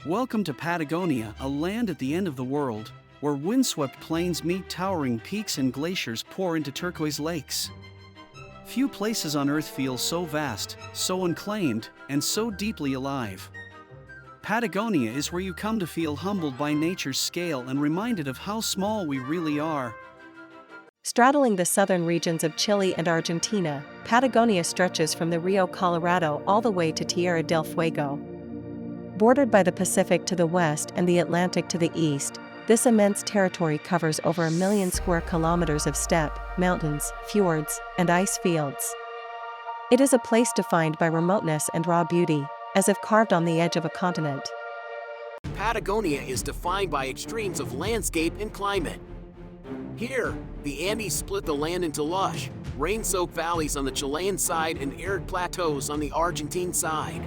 Welcome to Patagonia, a land at the end of the world, where windswept plains meet towering peaks and glaciers pour into turquoise lakes. Few places on Earth feel so vast, so unclaimed, and so deeply alive. Patagonia is where you come to feel humbled by nature's scale and reminded of how small we really are. Straddling the southern regions of Chile and Argentina, Patagonia stretches from the Rio Colorado all the way to Tierra del Fuego. Bordered by the Pacific to the west and the Atlantic to the east, this immense territory covers over 1 million square kilometers of steppe, mountains, fjords, and ice fields. It is a place defined by remoteness and raw beauty, as if carved on the edge of a continent. Patagonia is defined by extremes of landscape and climate. Here, the Andes split the land into lush, rain-soaked valleys on the Chilean side and arid plateaus on the Argentine side.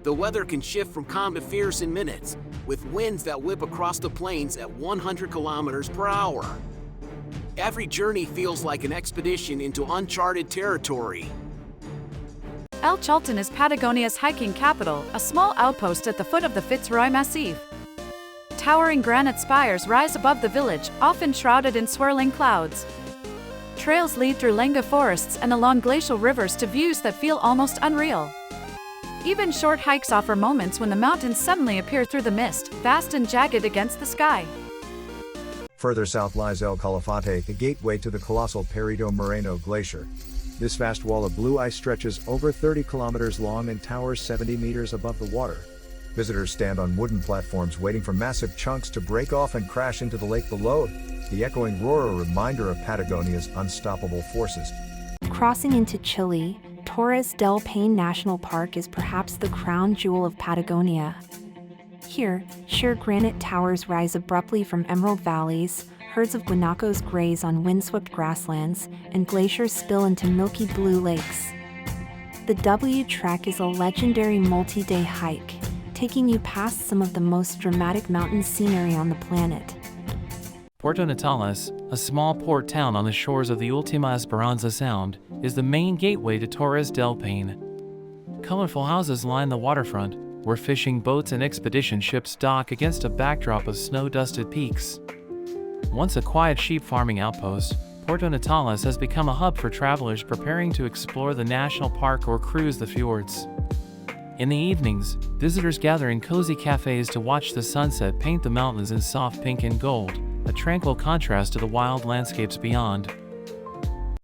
The weather can shift from calm to fierce in minutes, with winds that whip across the plains at 100 kilometers per hour. Every journey feels like an expedition into uncharted territory. El Chaltén is Patagonia's hiking capital, a small outpost at the foot of the Fitz Massif. Towering granite spires rise above the village, often shrouded in swirling clouds. Trails lead through lenga forests and along glacial rivers to views that feel almost unreal. Even short hikes offer moments when the mountains suddenly appear through the mist, vast and jagged against the sky. Further south lies El Calafate, the gateway to the colossal Perito Moreno Glacier. This vast wall of blue ice stretches over 30 kilometers long and towers 70 meters above the water. Visitors stand on wooden platforms waiting for massive chunks to break off and crash into the lake below, the echoing roar a reminder of Patagonia's unstoppable forces. Crossing into Chile, Torres del Paine National Park is perhaps the crown jewel of Patagonia. Here, sheer granite towers rise abruptly from emerald valleys, herds of guanacos graze on windswept grasslands, and glaciers spill into milky blue lakes. The W Trek is a legendary multi-day hike, taking you past some of the most dramatic mountain scenery on the planet. Puerto Natales, a small port town on the shores of the Ultima Esperanza Sound, is the main gateway to Torres del Paine. Colorful houses line the waterfront, where fishing boats and expedition ships dock against a backdrop of snow-dusted peaks. Once a quiet sheep farming outpost, Puerto Natales has become a hub for travelers preparing to explore the national park or cruise the fjords. In the evenings, visitors gather in cozy cafes to watch the sunset paint the mountains in soft pink and gold, a tranquil contrast to the wild landscapes beyond.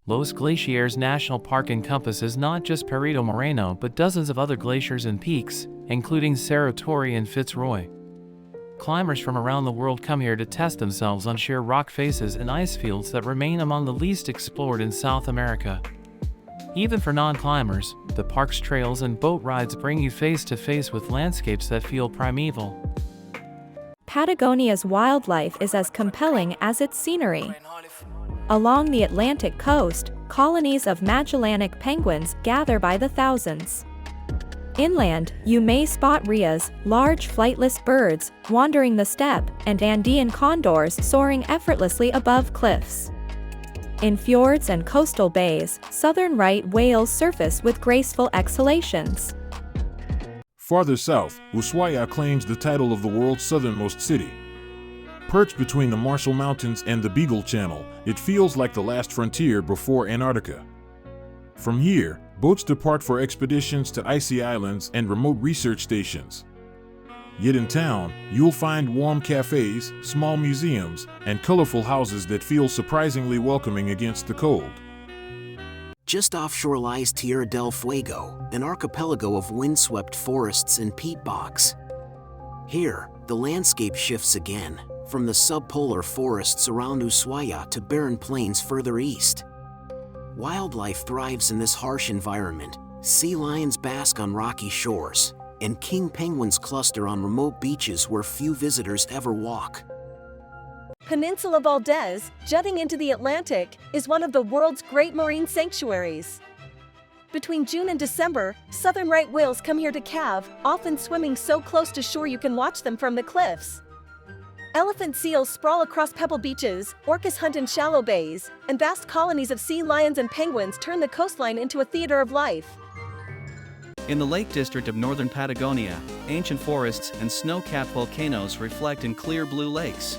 Los Glaciers National Park encompasses not just Perito Moreno but dozens of other glaciers and peaks, including Cerro Torres and Fitzroy. Climbers from around the world come here to test themselves on sheer rock faces and ice fields that remain among the least explored in South America. Even for non-climbers, the park's trails and boat rides bring you face to face with landscapes that feel primeval. Patagonia's wildlife is as compelling as its scenery. Along the Atlantic coast, colonies of Magellanic penguins gather by the thousands. Inland, you may spot rheas, large flightless birds, wandering the steppe, and Andean condors soaring effortlessly above cliffs. In fjords and coastal bays, southern right whales surface with graceful exhalations. Farther south, Ushuaia claims the title of the world's southernmost city. Perched between the Marshall Mountains and the Beagle Channel, it feels like the last frontier before Antarctica. From here, boats depart for expeditions to icy islands and remote research stations. Yet in town, you'll find warm cafes, small museums, and colorful houses that feel surprisingly welcoming against the cold. Just offshore lies Tierra del Fuego, an archipelago of windswept forests and peat bogs. Here, the landscape shifts again, from the subpolar forests around Ushuaia to barren plains further east. Wildlife thrives in this harsh environment. Sea lions bask on rocky shores, and king penguins cluster on remote beaches where few visitors ever walk. Peninsula Valdez, jutting into the Atlantic, is one of the world's great marine sanctuaries. Between June and December, southern right whales come here to calve, often swimming so close to shore you can watch them from the cliffs. Elephant seals sprawl across pebble beaches, orcas hunt in shallow bays, and vast colonies of sea lions and penguins turn the coastline into a theater of life. In the Lake District of northern Patagonia, ancient forests and snow-capped volcanoes reflect in clear blue lakes.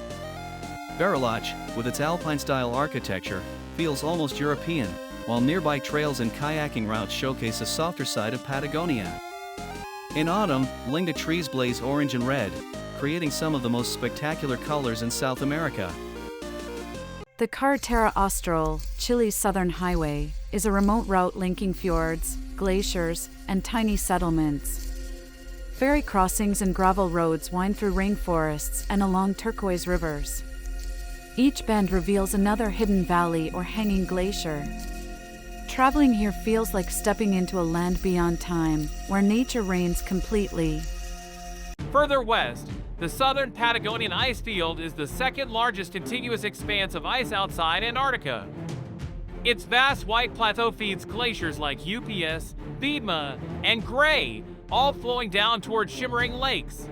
Bariloche, with its alpine-style architecture, feels almost European, while nearby trails and kayaking routes showcase a softer side of Patagonia. In autumn, lignite trees blaze orange and red, creating some of the most spectacular colors in South America. The Carretera Austral, Chile's southern highway, is a remote route linking fjords, glaciers, and tiny settlements. Ferry crossings and gravel roads wind through rainforests and along turquoise rivers. Each bend reveals another hidden valley or hanging glacier. Traveling here feels like stepping into a land beyond time, where nature reigns completely. Further west, the southern Patagonian ice field is the second largest contiguous expanse of ice outside Antarctica. Its vast white plateau feeds glaciers like UPS, Viedma, and Gray, all flowing down toward shimmering lakes.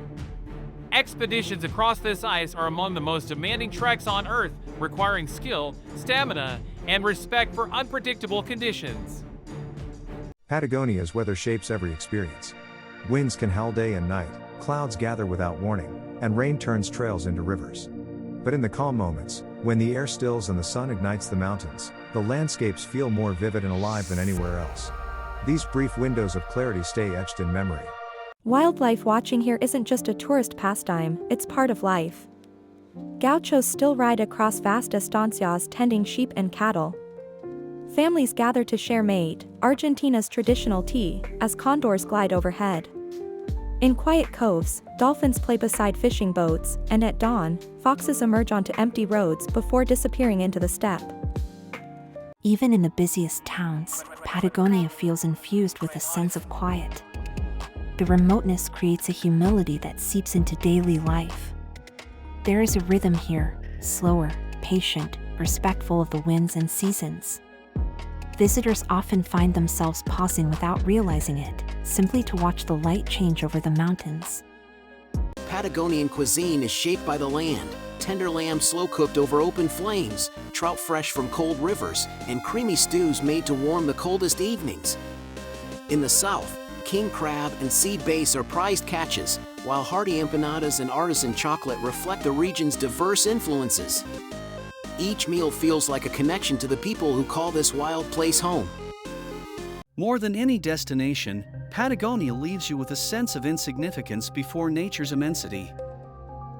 Expeditions across this ice are among the most demanding treks on Earth, requiring skill, stamina, and respect for unpredictable conditions. Patagonia's weather shapes every experience. Winds can howl day and night, clouds gather without warning, and rain turns trails into rivers. But in the calm moments, when the air stills and the sun ignites the mountains, the landscapes feel more vivid and alive than anywhere else. These brief windows of clarity stay etched in memory. Wildlife watching here isn't just a tourist pastime, it's part of life. Gauchos still ride across vast estancias tending sheep and cattle. Families gather to share mate, Argentina's traditional tea, as condors glide overhead. In quiet coves, dolphins play beside fishing boats, and at dawn, foxes emerge onto empty roads before disappearing into the steppe. Even in the busiest towns, Patagonia feels infused with a sense of quiet. The remoteness creates a humility that seeps into daily life. There is a rhythm here, slower, patient, respectful of the winds and seasons. Visitors often find themselves pausing without realizing it, simply to watch the light change over the mountains. Patagonian cuisine is shaped by the land. Tender lamb slow-cooked over open flames, trout fresh from cold rivers, and creamy stews made to warm the coldest evenings. In the south, king crab and seed bass are prized catches, while hearty empanadas and artisan chocolate reflect the region's diverse influences. Each meal feels like a connection to the people who call this wild place home. More than any destination, Patagonia leaves you with a sense of insignificance before nature's immensity.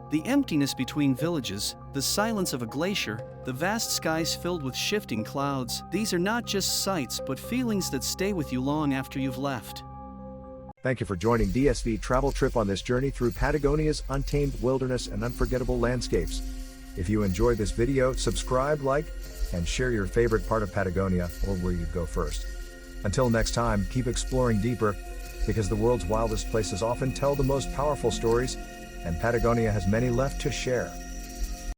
The emptiness between villages, the silence of a glacier, the vast skies filled with shifting clouds, these are not just sights but feelings that stay with you long after you've left. Thank you for joining DSV Travel Trip on this journey through Patagonia's untamed wilderness and unforgettable landscapes. If you enjoyed this video, subscribe, like, and share your favorite part of Patagonia or where you'd go first. Until next time, keep exploring deeper, because the world's wildest places often tell the most powerful stories, and Patagonia has many left to share.